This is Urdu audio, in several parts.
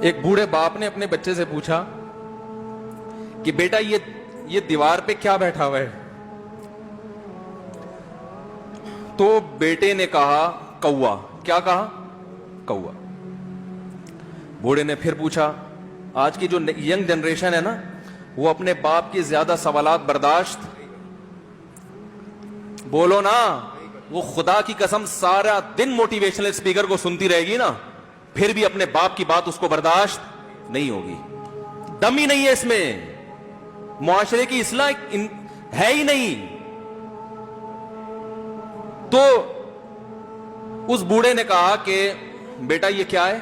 ایک بوڑھے باپ نے اپنے بچے سے پوچھا کہ بیٹا یہ دیوار پہ کیا بیٹھا ہوا ہے؟ تو بیٹے نے کہا کوا۔ کیا کہا؟ کوا۔ بوڑھے نے پھر پوچھا، آج کی جو ینگ جنریشن ہے نا، وہ اپنے باپ کی زیادہ سوالات برداشت، بولو نا، وہ خدا کی قسم سارا دن موٹیویشنل اسپیکر کو سنتی رہے گی نا، پھر بھی اپنے باپ کی بات اس کو برداشت نہیں ہوگی۔ دم ہی نہیں ہے اس میں، معاشرے کی اصلاح ہے ہی نہیں۔ تو اس بوڑھے نے کہا کہ بیٹا یہ کیا ہے؟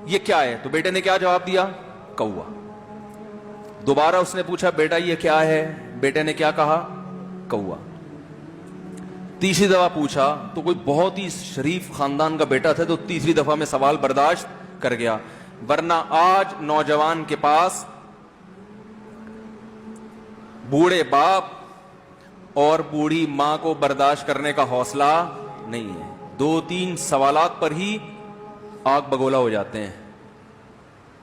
یہ کیا ہے؟ تو بیٹے نے کیا جواب دیا؟ کوا۔ دوبارہ اس نے پوچھا بیٹا یہ کیا ہے؟ بیٹے نے کیا کہا؟ کوا۔ تیسری دفعہ پوچھا تو کوئی بہت ہی شریف خاندان کا بیٹا تھا، تو تیسری دفعہ میں سوال برداشت کر گیا، ورنہ آج نوجوان کے پاس بوڑھے باپ اور بوڑھی ماں کو برداشت کرنے کا حوصلہ نہیں ہے۔ 2-3 سوالات پر ہی آگ بگولا ہو جاتے ہیں۔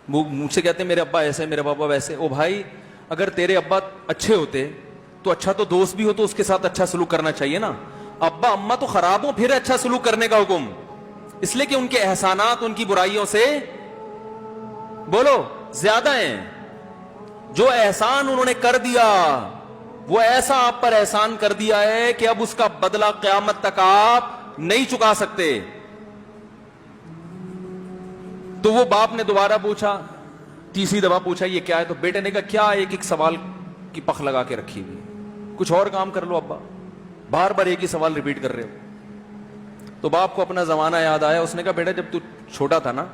وہ مجھ سے کہتے ہیں میرے ابا ایسے، میرے پاپا ویسے۔ او بھائی، اگر تیرے ابا اچھے ہوتے تو اچھا تو دوست بھی ہو تو اس کے ساتھ اچھا سلوک کرنا چاہیے نا۔ ابا اما تو خراب ہو پھر اچھا سلوک کرنے کا حکم، اس لیے کہ ان کے احسانات ان کی برائیوں سے بولو زیادہ ہیں۔ جو احسان انہوں نے کر دیا وہ ایسا آپ پر احسان کر دیا ہے کہ اب اس کا بدلہ قیامت تک آپ نہیں چکا سکتے۔ تو وہ باپ نے دوبارہ پوچھا، تیسری دفعہ پوچھا یہ کیا ہے؟ تو بیٹے نے کہا کیا ایک سوال کی پخ لگا کے رکھی ہوئی، کچھ اور کام کر لو ابا، بار بار ایک ہی سوال ریپیٹ کر رہے ہو۔ تو باپ کو اپنا زمانہ یاد آیا، اس نے کہا بیٹا جب تو چھوٹا تھا نا،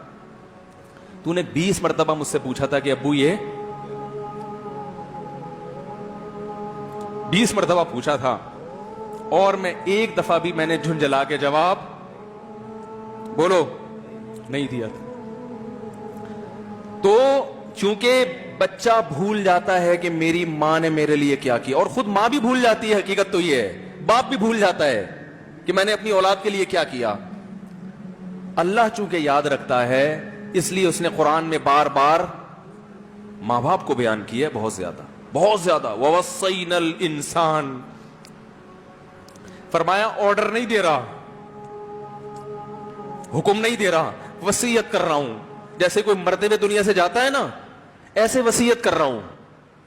تو نے 20 مرتبہ مجھ سے پوچھا تھا کہ ابو یہ 20 مرتبہ پوچھا تھا، اور میں ایک دفعہ بھی میں نے جھنجھلا کے جواب بولو نہیں دیا تھا۔ تو چونکہ بچہ بھول جاتا ہے کہ میری ماں نے میرے لیے کیا کیا، اور خود ماں بھی بھول جاتی ہے، حقیقت تو یہ ہے، باپ بھی بھول جاتا ہے کہ میں نے اپنی اولاد کے لیے کیا کیا۔ اللہ چونکہ یاد رکھتا ہے، اس لیے اس نے قرآن میں بار بار ماں باپ کو بیان کیا ہے، بہت زیادہ بہت زیادہ۔ وَوَصَّيْنَا الْإِنسَانَ، فرمایا آرڈر نہیں دے رہا، حکم نہیں دے رہا، وصیت کر رہا ہوں۔ جیسے کوئی مرتے ہوئے دنیا سے جاتا ہے نا، ایسے وصیت کر رہا ہوں،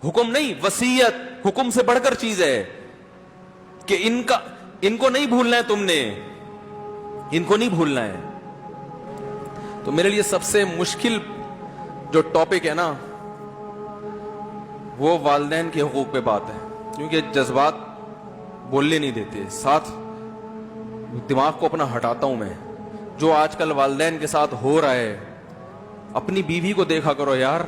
حکم نہیں، وصیت حکم سے بڑھ کر چیز ہے کہ ان کو نہیں بھولنا ہے، تم نے ان کو نہیں بھولنا ہے۔ تو میرے لیے سب سے مشکل جو ٹاپک ہے نا، وہ والدین کے حقوق پہ بات ہے، کیونکہ جذبات بولنے نہیں دیتے، ساتھ دماغ کو اپنا ہٹاتا ہوں میں۔ جو آج کل والدین کے ساتھ ہو رہا ہے، اپنی بیوی کو دیکھا کرو یار،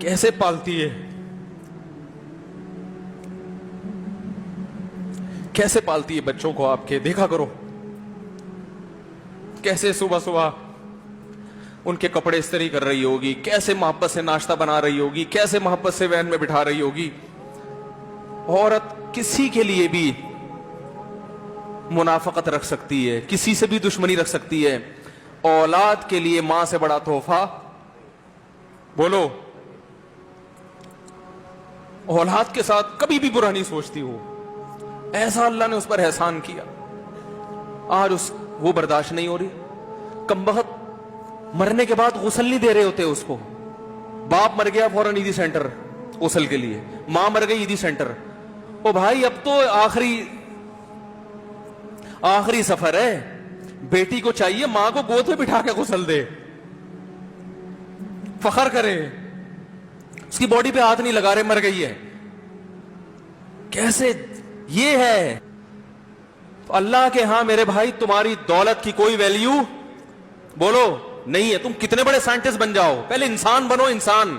کیسے پالتی ہے، کیسے پالتی ہے بچوں کو، آپ کے دیکھا کرو، کیسے صبح صبح ان کے کپڑے استری کر رہی ہوگی، کیسے محبت سے ناشتہ بنا رہی ہوگی، کیسے محبت سے وین میں بٹھا رہی ہوگی۔ عورت کسی کے لیے بھی منافقت رکھ سکتی ہے، کسی سے بھی دشمنی رکھ سکتی ہے، اولاد کے لیے ماں سے بڑا تحفہ بولو، اولاد کے ساتھ کبھی بھی برا نہیں سوچتی ہو، ایسا اللہ نے اس پر احسان کیا، آج وہ برداشت نہیں ہو رہی۔ کمبخت مرنے کے بعد غسل نہیں دے رہے ہوتے اس کو، باپ مر گیا فوراً عیدی سینٹر غسل کے لیے، ماں مر گئی عیدی سینٹر۔ او بھائی اب تو آخری سفر ہے، بیٹی کو چاہیے ماں کو گود میں بٹھا کے غسل دے، فخر کرے، اس کی باڈی پہ ہاتھ نہیں لگا رہے، مر گئی ہے۔ کیسے یہ ہے اللہ کے ہاں میرے بھائی، تمہاری دولت کی کوئی ویلیو بولو نہیں ہے، تم کتنے بڑے سائنٹسٹ بن جاؤ، پہلے انسان بنو، انسان۔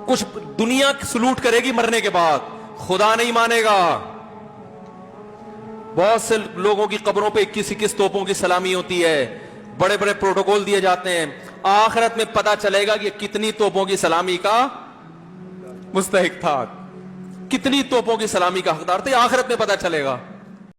کچھ دنیا سلوٹ کرے گی مرنے کے بعد، خدا نہیں مانے گا۔ بہت سے لوگوں کی قبروں پہ 21 توپوں کی سلامی ہوتی ہے، بڑے بڑے پروٹوکول دیے جاتے ہیں، آخرت میں پتا چلے گا کہ کتنی توپوں کی سلامی کا مستحق تھا، کتنی توپوں کی سلامی کا حقدار تھے، آخرت میں پتا چلے گا۔